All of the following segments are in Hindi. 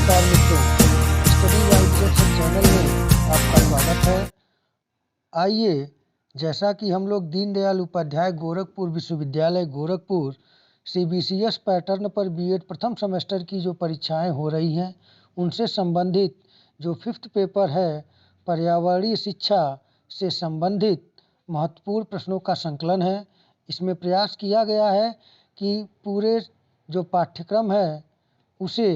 नमस्कार मित्रों, स्टडी वाइज डायरेक्शन चैनल में आपका स्वागत है। आइए, जैसा कि हम लोग दीनदयाल उपाध्याय गोरखपुर विश्वविद्यालय गोरखपुर CBCS पैटर्न पर बीएड प्रथम सेमेस्टर की जो परीक्षाएं हो रही हैं उनसे संबंधित जो 5th पेपर है पर्यावरणीय शिक्षा से संबंधित महत्वपूर्ण प्रश्नों का संकलन है। इसमें प्रयास किया गया है कि पूरे जो पाठ्यक्रम है उसे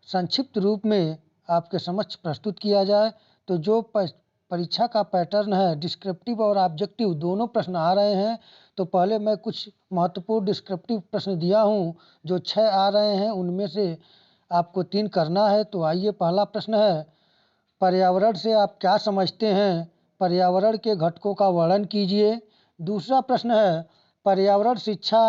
संक्षिप्त रूप में आपके समक्ष प्रस्तुत किया जाए। तो जो परीक्षा का पैटर्न है डिस्क्रिप्टिव और ऑब्जेक्टिव दोनों प्रश्न आ रहे हैं। तो पहले मैं कुछ महत्वपूर्ण डिस्क्रिप्टिव प्रश्न दिया हूं, जो 6 आ रहे हैं उनमें से आपको 3 करना है। तो आइए, पहला प्रश्न है, पर्यावरण से आप क्या समझते हैं? पर्यावरण के घटकों का वर्णन कीजिए। दूसरा प्रश्न है, पर्यावरण शिक्षा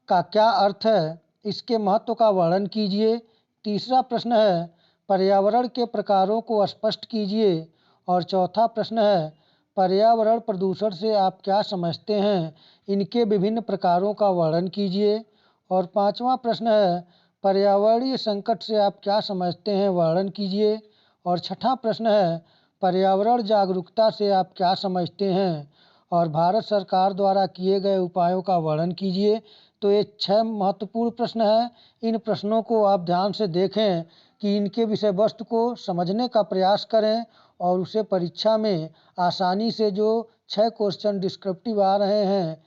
का क्या अर्थ है? इसके महत्व का वर्णन कीजिए। तीसरा प्रश्न है, पर्यावरण के प्रकारों को स्पष्ट कीजिए। और चौथा प्रश्न है, पर्यावरण प्रदूषण से आप क्या समझते हैं? इनके विभिन्न प्रकारों का वर्णन कीजिए। और पांचवा प्रश्न है, पर्यावरणीय संकट से आप क्या समझते हैं? वर्णन कीजिए। और छठा प्रश्न है, पर्यावरण जागरूकता से आप क्या समझते हैं? और भारत सरकार द्वारा किए गए उपायों का वर्णन कीजिए। तो ये 6 महत्वपूर्ण प्रश्न हैं। इन प्रश्नों को आप ध्यान से देखें कि इनके विषय वस्तु को समझने का प्रयास करें और उसे परीक्षा में आसानी से जो 6 क्वेश्चन डिस्क्रिप्टिव आ रहे हैं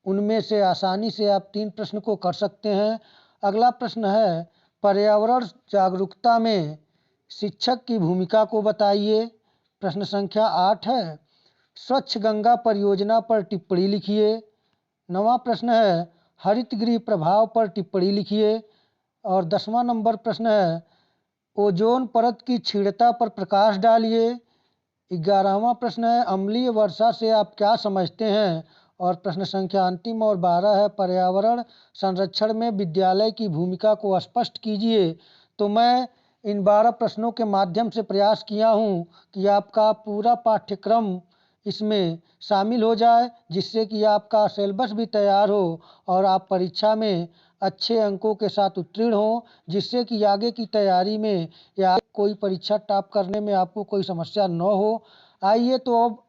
उनमें से आसानी से आप 3 प्रश्न को कर सकते हैं। अगला प्रश्न है, पर्यावरण जागरूकता में शिक्षक की भूमिका को बताइए। प्रश्न संख्या 8 है, स्वच्छ गंगा परियोजना पर टिप्पणी लिखिए। 9वां प्रश्न है, हरित गृह प्रभाव पर टिप्पणी लिखिए। और 10वां नंबर प्रश्न है, ओजोन परत की क्षीणता पर प्रकाश डालिए। 11वां प्रश्न है, अम्लीय वर्षा से आप क्या समझते हैं? और प्रश्न संख्या अंतिम और 12 है, पर्यावरण संरक्षण में विद्यालय की भूमिका को स्पष्ट कीजिए। तो मैं इन 12 प्रश्नों के माध्यम से प्रयास किया हूँ कि आपका पूरा पाठ्यक्रम इसमें शामिल हो जाए, जिससे कि आपका सिलेबस भी तैयार हो और आप परीक्षा में अच्छे अंकों के साथ उत्तीर्ण हो, जिससे कि आगे की तैयारी में या कोई परीक्षा टॉप करने में आपको कोई समस्या न हो। आइए, तो अब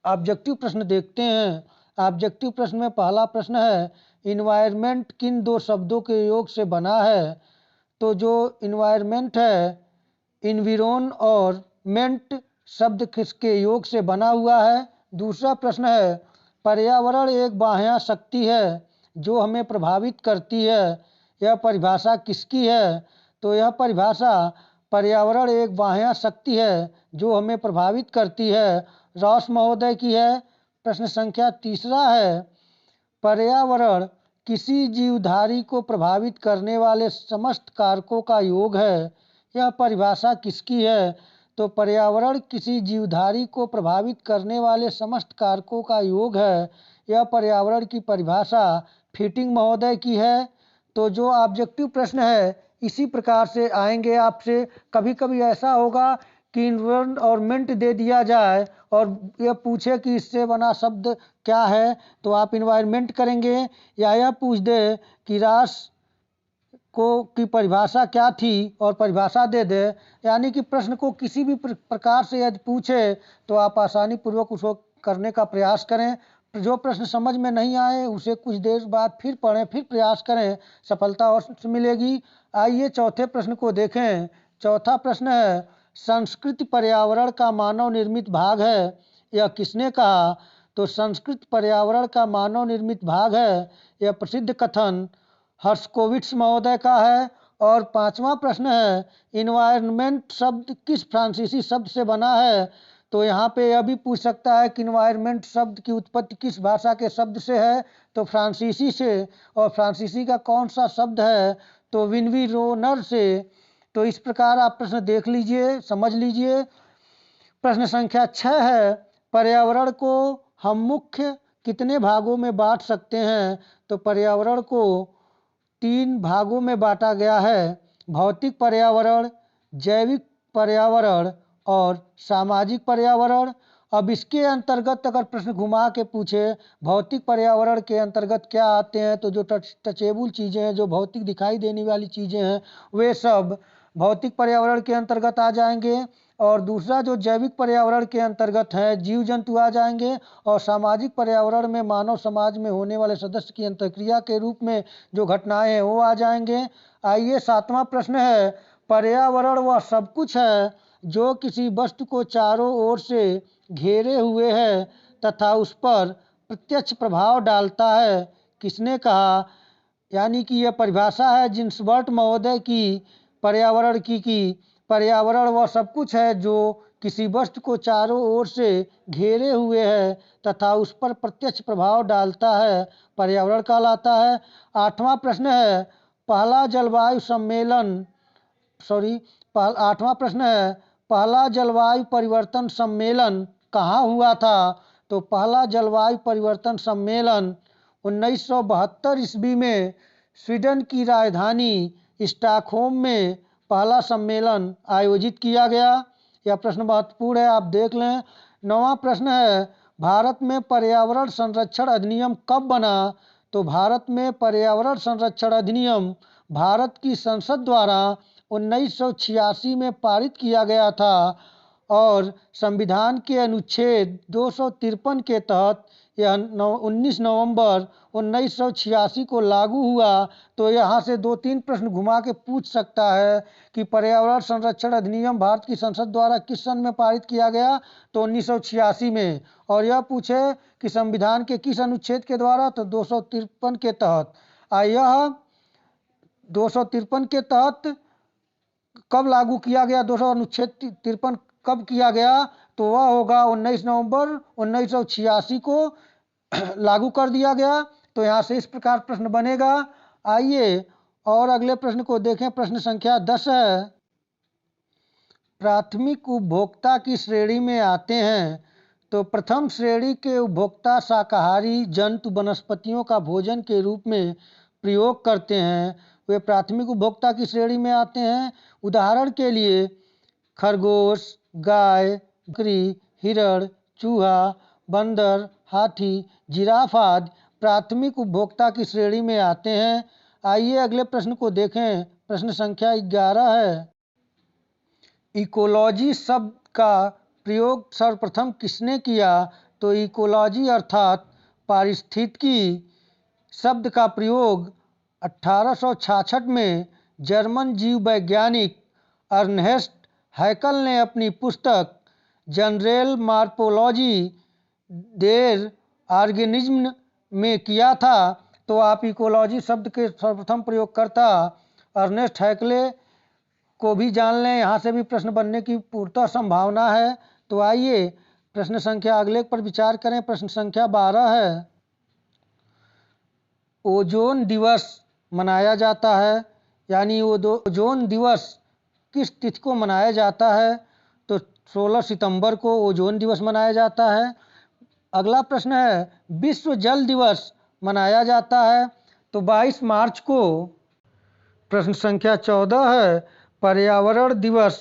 ऑब्जेक्टिव प्रश्न देखते हैं। ऑब्जेक्टिव प्रश्न में पहला प्रश्न है, इन्वायरमेंट किन 2 शब्दों के योग से बना है? तो जो इन्वायरमेंट है, इन्विरोन और मेंट शब्द किसके योग से बना हुआ है? दूसरा प्रश्न है, पर्यावरण एक बाह्य शक्ति है जो हमें प्रभावित करती है, यह परिभाषा किसकी है? तो यह परिभाषा पर्यावरण एक बाह्य शक्ति है जो हमें प्रभावित करती है, रॉस महोदय की है। प्रश्न संख्या तीसरा है, पर्यावरण किसी जीवधारी को प्रभावित करने वाले समस्त कारकों का योग है, यह परिभाषा किसकी है? तो पर्यावरण किसी जीवधारी को प्रभावित करने वाले समस्त कारकों का योग है, यह पर्यावरण की परिभाषा फिटिंग महोदय की है। तो जो ऑब्जेक्टिव प्रश्न है इसी प्रकार से आएंगे आपसे। कभी कभी ऐसा होगा कि इन्वायरमेंट दे दिया जाए और यह पूछे कि इससे बना शब्द क्या है, तो आप इन्वायरमेंट करेंगे, या यह पूछ दे कि रास को की परिभाषा क्या थी और परिभाषा दे दे। यानी कि प्रश्न को किसी भी प्रकार से यदि पूछे तो आप आसानी पूर्वक उसको करने का प्रयास करें। जो प्रश्न समझ में नहीं आए उसे कुछ देर बाद फिर पढ़ें, फिर प्रयास करें, सफलता और मिलेगी। आइए चौथे प्रश्न को देखें। चौथा प्रश्न है, संस्कृति पर्यावरण का मानव निर्मित भाग है, यह किसने कहा? तो संस्कृति पर्यावरण का मानव निर्मित भाग है, यह प्रसिद्ध कथन हर्स्कोविट्स महोदय का है। और 5वां प्रश्न है, इन्वायरमेंट शब्द किस फ्रांसीसी शब्द से बना है? तो यहाँ पे यह भी पूछ सकता है कि इन्वायरमेंट शब्द की उत्पत्ति किस भाषा के शब्द से है? तो फ्रांसीसी से। और फ्रांसीसी का कौन सा शब्द है? तो विनविरोनर से। तो इस प्रकार आप प्रश्न देख लीजिए, समझ लीजिए। प्रश्न संख्या 6 है, पर्यावरण को हम मुख्य कितने भागों में बांट सकते हैं? तो पर्यावरण को 3 भागों में बांटा गया है, भौतिक पर्यावरण, जैविक पर्यावरण और सामाजिक पर्यावरण। अब इसके अंतर्गत अगर प्रश्न घुमा के पूछे भौतिक पर्यावरण के अंतर्गत क्या आते हैं, तो जो टचेबल चीज़ें हैं, जो भौतिक दिखाई देने वाली चीज़ें हैं, वे सब भौतिक पर्यावरण के अंतर्गत आ जाएंगे। और दूसरा जो जैविक पर्यावरण के अंतर्गत है, जीव जंतु आ जाएंगे। और सामाजिक पर्यावरण में मानव समाज में होने वाले सदस्य की अंतर्क्रिया के रूप में जो घटनाएं हैं वो आ जाएंगे। आइए 7वां प्रश्न है, पर्यावरण वह सब कुछ है जो किसी वस्तु को चारों ओर से घेरे हुए है तथा उस पर प्रत्यक्ष प्रभाव डालता है। किसने कहा? यानी कि यह परिभाषा है जिन्सबर्ट महोदय की पर्यावरण की पर्यावरण वह सब कुछ है जो किसी वस्तु को चारों ओर से घेरे हुए है तथा उस पर प्रत्यक्ष प्रभाव डालता है, पर्यावरण कहलाता है। 8वां प्रश्न है, पहला जलवायु सम्मेलन 8वां प्रश्न है, पहला जलवायु परिवर्तन सम्मेलन कहाँ हुआ था? तो पहला जलवायु परिवर्तन सम्मेलन 1972 ईस्वी में स्वीडन की राजधानी स्टॉकहोम में पहला सम्मेलन आयोजित किया गया। यह प्रश्न महत्वपूर्ण है, आप देख लें। 9वां प्रश्न है, भारत में पर्यावरण संरक्षण अधिनियम कब बना? तो भारत में पर्यावरण संरक्षण अधिनियम भारत की संसद द्वारा 1986 में पारित किया गया था और संविधान के अनुच्छेद 253 के तहत यह 19 नवंबर 1986 को लागू हुआ। तो यहाँ से 2-3 प्रश्न घुमा के पूछ सकता है कि पर्यावरण संरक्षण अधिनियम भारत की संसद द्वारा किस सन में पारित किया गया? तो 1986 में। और यह पूछे कि संविधान के किस अनुच्छेद के द्वारा? तो 253 के तहत। यह 253 के तहत कब लागू किया गया? अनुच्छेद 53 कब किया गया? तो वह होगा 19 नवंबर 1986 को लागू कर दिया गया। तो यहाँ से इस प्रकार प्रश्न बनेगा। आइए और अगले प्रश्न को देखें। प्रश्न संख्या 10 है, प्राथमिक उपभोक्ता की श्रेणी में आते हैं। तो प्रथम श्रेणी के उपभोक्ता शाकाहारी जंतु वनस्पतियों का भोजन के रूप में प्रयोग करते हैं, वे प्राथमिक उपभोक्ता की श्रेणी में आते हैं। उदाहरण के लिए खरगोश, गाय, बकरी, हिरण, चूहा, बंदर, हाथी, जिराफ आदि प्राथमिक उपभोक्ता की श्रेणी में आते हैं। आइए अगले प्रश्न को देखें। प्रश्न संख्या 11 है, इकोलॉजी शब्द का प्रयोग सर्वप्रथम किसने किया? तो इकोलॉजी अर्थात पारिस्थितिकी शब्द का प्रयोग 1866 में जर्मन जीव वैज्ञानिक अर्नेस्ट हैकल ने अपनी पुस्तक जनरल मॉर्फोलॉजी देर ऑर्गेनिज्म में किया था। तो आप इकोलॉजी शब्द के सर्वप्रथम प्रयोगकर्ता अर्नेस्ट हैकले को भी जान लें, यहाँ से भी प्रश्न बनने की पूर्णतः संभावना है। तो आइए प्रश्न संख्या अगले पर विचार करें। प्रश्न संख्या 12 है, ओजोन दिवस मनाया जाता है, यानी ओजोन दिवस किस तिथि को मनाया जाता है? तो 16 सितंबर को ओजोन दिवस मनाया जाता है। अगला प्रश्न है, विश्व जल दिवस मनाया जाता है तो 22 मार्च को। प्रश्न संख्या 14 है, पर्यावरण दिवस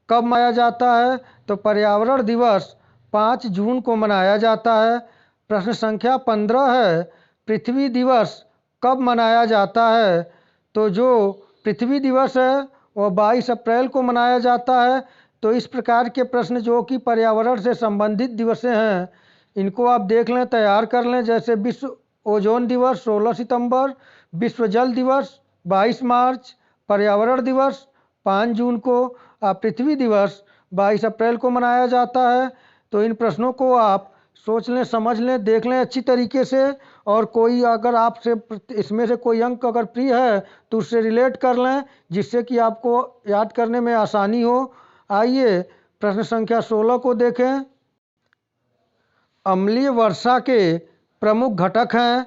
कब मनाया जाता है? तो पर्यावरण दिवस 5 जून को मनाया जाता है। प्रश्न संख्या 15 है, पृथ्वी दिवस कब मनाया जाता है? तो जो पृथ्वी दिवस है वह 22 अप्रैल को मनाया जाता है। तो इस प्रकार के प्रश्न जो कि पर्यावरण से संबंधित दिवसें हैं, इनको आप देख लें, तैयार कर लें। जैसे विश्व ओजोन दिवस 16 सितंबर, विश्व जल दिवस 22 मार्च, पर्यावरण दिवस 5 जून को, पृथ्वी दिवस 22 अप्रैल को मनाया जाता है। तो इन प्रश्नों को आप सोच लें, समझ लें, देख लें अच्छी तरीके से। और कोई अगर आपसे इसमें से कोई अंक अगर प्रिय है तो उससे रिलेट कर लें, जिससे कि आपको याद करने में आसानी हो। आइए प्रश्न संख्या 16 को देखें। अम्लीय वर्षा के प्रमुख घटक हैं।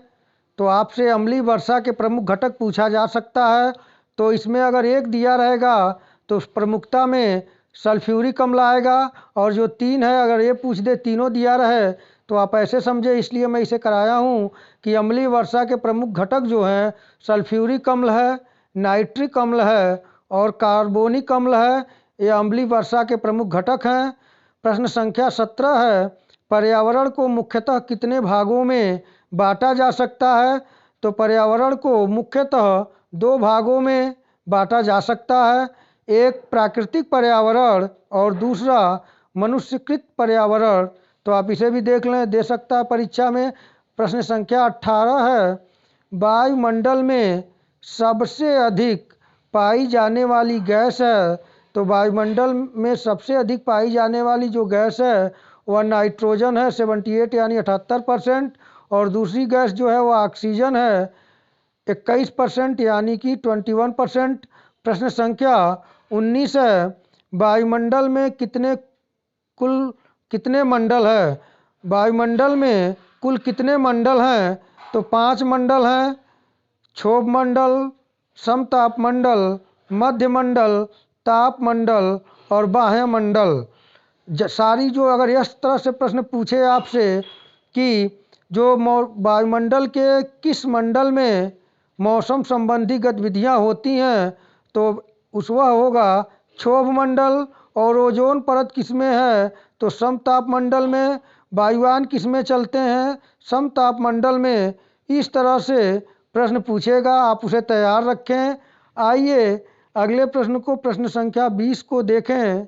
तो आपसे अम्लीय वर्षा के प्रमुख घटक पूछा जा सकता है। तो इसमें अगर एक दिया रहेगा तो प्रमुखता में सल्फ्यूरिक अम्ल आएगा, और जो 3 है अगर ये पूछ दे तीनों दिया रहे तो आप ऐसे समझे, इसलिए मैं इसे कराया हूँ कि अम्लीय वर्षा के प्रमुख घटक जो हैं सल्फ्यूरिक अम्ल है, नाइट्रिक अम्ल है और कार्बोनिक अम्ल है। ये अम्लीय वर्षा के प्रमुख घटक हैं। प्रश्न संख्या 17 है, पर्यावरण को मुख्यतः कितने भागों में बांटा जा सकता है? तो पर्यावरण को मुख्यतः दो भागों में बांटा जा सकता है, एक प्राकृतिक पर्यावरण और दूसरा मनुष्यकृत पर्यावरण। तो आप इसे भी देख लें, दे सकता है परीक्षा में। प्रश्न संख्या 18 है, वायुमंडल में सबसे अधिक पाई जाने वाली गैस है। तो वायुमंडल में सबसे अधिक पाई जाने वाली जो गैस है वह नाइट्रोजन है 78 यानी 78%, और दूसरी गैस जो है वह ऑक्सीजन है 21% यानी कि 21%। प्रश्न संख्या 19 है, वायुमंडल में कुल कितने मंडल है? वायुमंडल में कुल कितने मंडल हैं? तो 5 मंडल हैं, क्षोभ मंडल, समताप मंडल, मध्य मंडल, ताप मंडल और बाह्य मंडल। सारी जो अगर इस तरह से प्रश्न पूछे आपसे कि जो वायुमंडल के किस मंडल में मौसम संबंधी गतिविधियां होती हैं, तो वह होगा क्षोभ मंडल। और ओजोन परत किसमें है? तो समताप मंडल में। वायुयान किसमें चलते हैं? समताप मंडल में। इस तरह से प्रश्न पूछेगा, आप उसे तैयार रखें। आइए अगले प्रश्न को, प्रश्न संख्या 20 को देखें।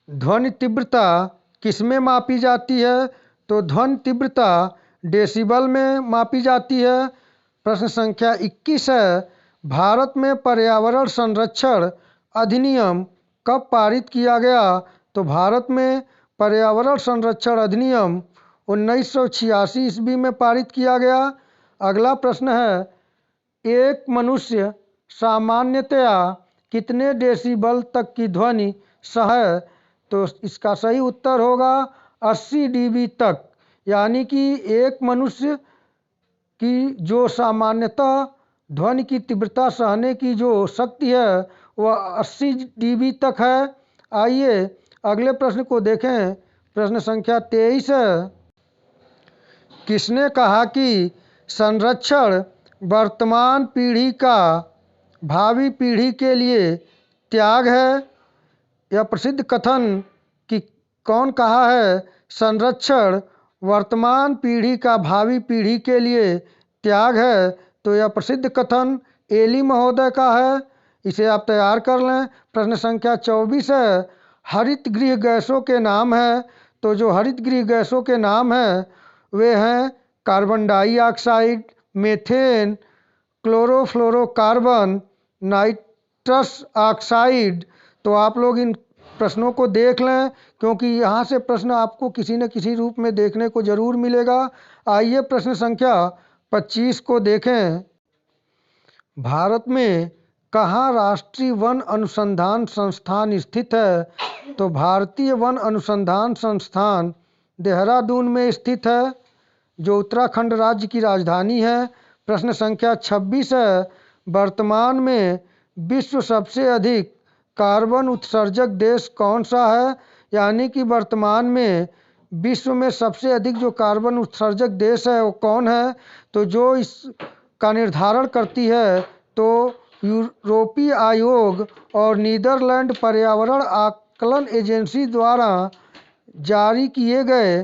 ध्वनि तीव्रता किसमें मापी जाती है? तो ध्वनि तीव्रता डेसिबल में मापी जाती है। प्रश्न संख्या 21 है, भारत में पर्यावरण संरक्षण अधिनियम कब पारित किया गया? तो भारत में पर्यावरण संरक्षण अधिनियम 1986 ईस्वी में पारित किया गया। अगला प्रश्न है, एक मनुष्य सामान्यतया कितने डेसिबल तक की ध्वनि सह? तो इसका सही उत्तर होगा 80 डीबी तक, यानी कि एक मनुष्य की जो सामान्यतः ध्वनि की तीव्रता सहने की जो शक्ति है वह 80 डीबी तक है। आइए अगले प्रश्न को देखें। प्रश्न संख्या 23 है, किसने कहा कि संरक्षण वर्तमान पीढ़ी का भावी पीढ़ी के लिए त्याग है? यह प्रसिद्ध कथन कि कौन कहा है संरक्षण वर्तमान पीढ़ी का भावी पीढ़ी के लिए त्याग है? तो यह प्रसिद्ध कथन एली महोदय का है। इसे आप तैयार कर लें। प्रश्न संख्या 24 है, हरित गृह गैसों के नाम है। तो जो हरित गृह गैसों के नाम हैं वे हैं carbon dioxide, methane, chlorofluorocarbon, nitrous oxide. तो आप लोग इन प्रश्नों को देख लें, क्योंकि यहाँ से प्रश्न आपको किसी न किसी रूप में देखने को जरूर मिलेगा। आइए प्रश्न संख्या 25 को देखें। भारत में कहाँ राष्ट्रीय वन अनुसंधान संस्थान स्थित है? तो भारतीय वन अनुसंधान संस्थान देहरादून में स्थित है, जो उत्तराखंड राज्य की राजधानी है। प्रश्न संख्या 26 है, वर्तमान में विश्व सबसे अधिक कार्बन उत्सर्जक देश कौन सा है? यानी कि वर्तमान में विश्व में सबसे अधिक जो कार्बन उत्सर्जक देश है वो कौन है? तो जो इसका निर्धारण करती है तो यूरोपीय आयोग और नीदरलैंड पर्यावरण आकलन एजेंसी द्वारा जारी किए गए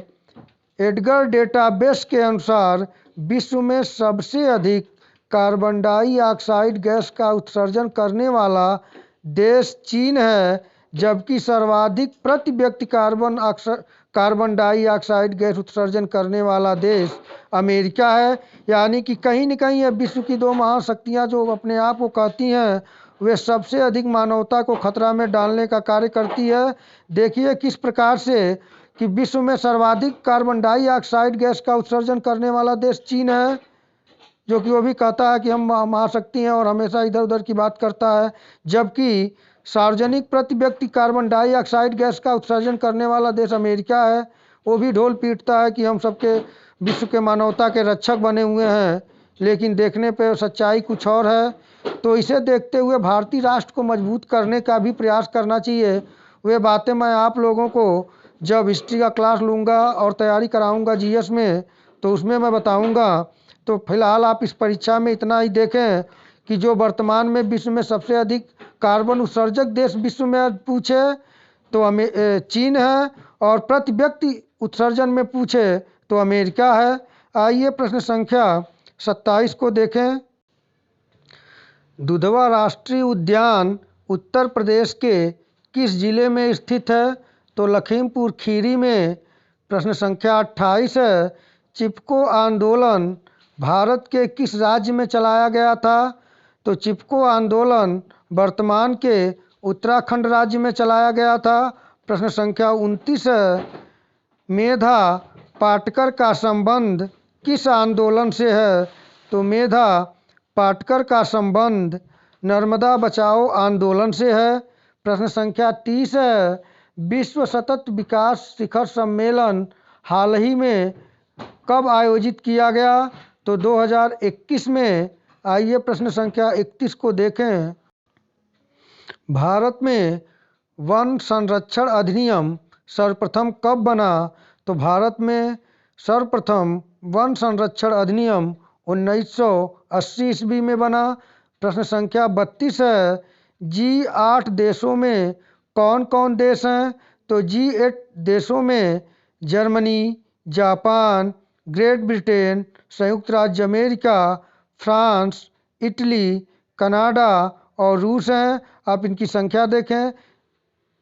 एडगर डेटाबेस के अनुसार विश्व में सबसे अधिक कार्बन डाइऑक्साइड गैस का उत्सर्जन करने वाला देश चीन है, जबकि सर्वाधिक प्रति व्यक्ति कार्बन डाइऑक्साइड गैस उत्सर्जन करने वाला देश अमेरिका है। यानी कि कहीं न कहीं यह विश्व की दो महाशक्तियां जो अपने आप को कहती हैं वे सबसे अधिक मानवता को खतरा में डालने का कार्य करती है। देखिए किस प्रकार से कि विश्व में सर्वाधिक कार्बन डाइऑक्साइड गैस का उत्सर्जन करने वाला देश चीन है, जो कि वो भी कहता है कि हम महाशक्ति हैं और हमेशा इधर उधर की बात करता है, जबकि सार्वजनिक प्रति व्यक्ति कार्बन डाइऑक्साइड गैस का उत्सर्जन करने वाला देश अमेरिका है। वो भी ढोल पीटता है कि हम सबके विश्व के मानवता के रक्षक बने हुए हैं, लेकिन देखने पे सच्चाई कुछ और है। तो इसे देखते हुए भारतीय राष्ट्र को मजबूत करने का भी प्रयास करना चाहिए। वे बातें मैं आप लोगों को जब हिस्ट्री का क्लास लूँगा और तैयारी कराऊँगा जीएस में, तो उसमें मैं बताऊँगा। तो फिलहाल आप इस परीक्षा में इतना ही देखें कि जो वर्तमान में विश्व में सबसे अधिक कार्बन उत्सर्जक देश विश्व में पूछे तो चीन है, और प्रति व्यक्ति उत्सर्जन में पूछे तो अमेरिका है। आइए प्रश्न संख्या 27 को देखें। दुधवा राष्ट्रीय उद्यान उत्तर प्रदेश के किस जिले में स्थित है? तो लखीमपुर खीरी में। प्रश्न संख्या 28 है। चिपको आंदोलन भारत के किस राज्य में चलाया गया था? तो चिपको आंदोलन वर्तमान के उत्तराखंड राज्य में चलाया गया था। प्रश्न संख्या 29 है। मेधा पाटकर का संबंध किस आंदोलन से है? तो मेधा पाटकर का संबंध नर्मदा बचाओ आंदोलन से है। प्रश्न संख्या 30 है। विश्व सतत विकास शिखर सम्मेलन हाल ही में कब आयोजित किया गया? तो 2021 में। आइए प्रश्न संख्या 31 को देखें। भारत में वन संरक्षण अधिनियम सर्वप्रथम कब बना? तो भारत में सर्वप्रथम वन संरक्षण अधिनियम 1980 ईस्वी में बना। प्रश्न संख्या 32 है। G8 देशों में कौन कौन देश हैं? तो G8 देशों में जर्मनी, जापान, ग्रेट ब्रिटेन, संयुक्त राज्य अमेरिका, फ्रांस, इटली, कनाडा और रूस हैं। आप इनकी संख्या देखें।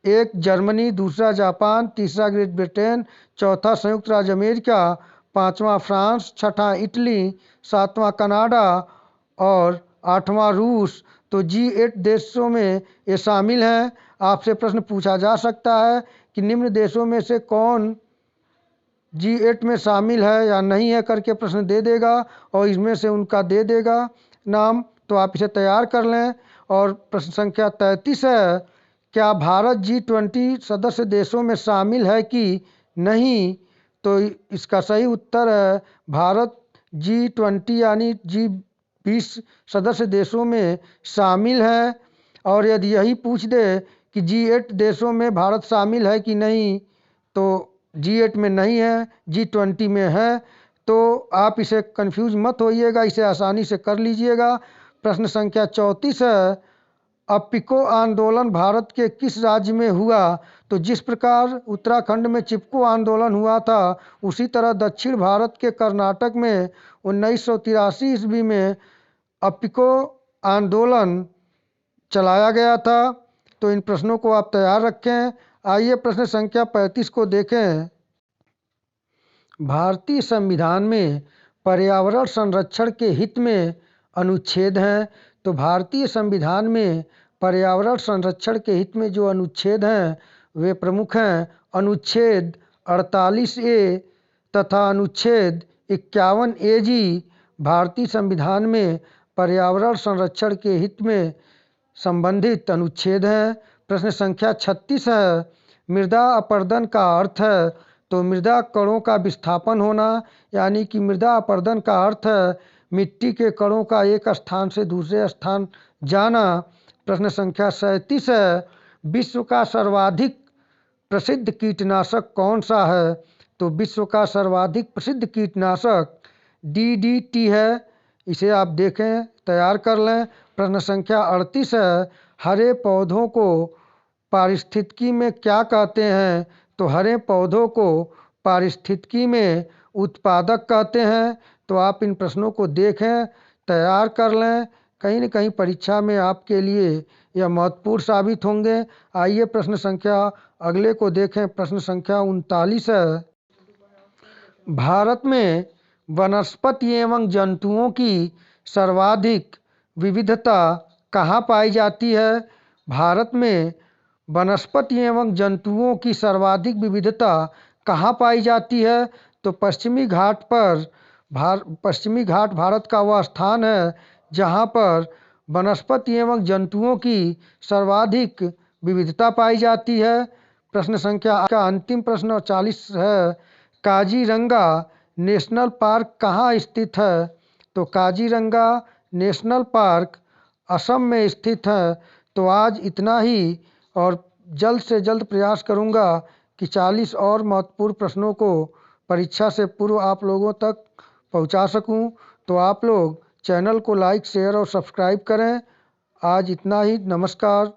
एक जर्मनी, दूसरा जापान, तीसरा ग्रेट ब्रिटेन, चौथा संयुक्त राज्य अमेरिका, पांचवा फ्रांस, छठा इटली, सातवां कनाडा और आठवां रूस। तो G8 देशों में ये शामिल हैं। आपसे प्रश्न पूछा जा सकता है कि निम्न देशों में से कौन G8 में शामिल है या नहीं है करके प्रश्न दे देगा, और इसमें से उनका दे देगा नाम। तो आप इसे तैयार कर लें। और प्रश्न संख्या 33 है। क्या भारत G20 सदस्य देशों में शामिल है कि नहीं? तो इसका सही उत्तर है भारत G20 यानी G20 सदस्य देशों में शामिल है। और यदि यही पूछ दे कि G8 देशों में भारत शामिल है कि नहीं, तो G8 में नहीं है, G20 में है। तो आप इसे कंफ्यूज मत होइएगा, इसे आसानी से कर लीजिएगा। प्रश्न संख्या 34 है। अप्पिको आंदोलन भारत के किस राज्य में हुआ? तो जिस प्रकार उत्तराखंड में चिपको आंदोलन हुआ था, उसी तरह दक्षिण भारत के कर्नाटक में 1983 ईस्वी में अप्पिको आंदोलन चलाया गया था। तो इन प्रश्नों को आप तैयार रखें। आइए प्रश्न संख्या 35 को देखें। भारतीय संविधान में पर्यावरण संरक्षण के हित में अनुच्छेद हैं। तो भारतीय संविधान में पर्यावरण संरक्षण के हित में जो अनुच्छेद हैं वे प्रमुख हैं। अनुच्छेद 48A तथा अनुच्छेद 51AG भारतीय संविधान में पर्यावरण संरक्षण के हित में संबंधित अनुच्छेद हैं। प्रश्न संख्या 36 है। मृदा अपरदन का अर्थ है? तो मृदा कणों का विस्थापन होना, यानी कि मृदा अपरदन का अर्थ है मिट्टी के कणों का एक स्थान से दूसरे स्थान जाना। प्रश्न संख्या 37 है। विश्व का सर्वाधिक प्रसिद्ध कीटनाशक कौन सा है? तो विश्व का सर्वाधिक प्रसिद्ध कीटनाशक DDT है। इसे आप देखें, तैयार कर लें। प्रश्न संख्या 38 है। हरे पौधों को पारिस्थितिकी में क्या कहते हैं? तो हरे पौधों को पारिस्थितिकी में उत्पादक कहते हैं। तो आप इन प्रश्नों को देखें, तैयार कर लें। कहीं न कहीं परीक्षा में आपके लिए यह महत्वपूर्ण साबित होंगे। आइए प्रश्न संख्या अगले को देखें। प्रश्न संख्या 39 है। भारत में वनस्पति एवं जंतुओं की सर्वाधिक विविधता कहाँ पाई जाती है? भारत में वनस्पति एवं जंतुओं की सर्वाधिक विविधता कहाँ पाई जाती है? तो पश्चिमी घाट भारत का वह स्थान है जहाँ पर वनस्पति एवं जंतुओं की सर्वाधिक विविधता पाई जाती है। प्रश्न संख्या का अंतिम प्रश्न 40 है। काजीरंगा नेशनल पार्क कहाँ स्थित है? तो काजीरंगा नेशनल पार्क असम में स्थित है। तो आज इतना ही, और जल्द से जल्द प्रयास करूँगा कि 40 और महत्वपूर्ण प्रश्नों को परीक्षा से पूर्व आप लोगों तक पहुंचा सकूं। तो आप लोग चैनल को लाइक, शेयर और सब्सक्राइब करें। आज इतना ही। नमस्कार।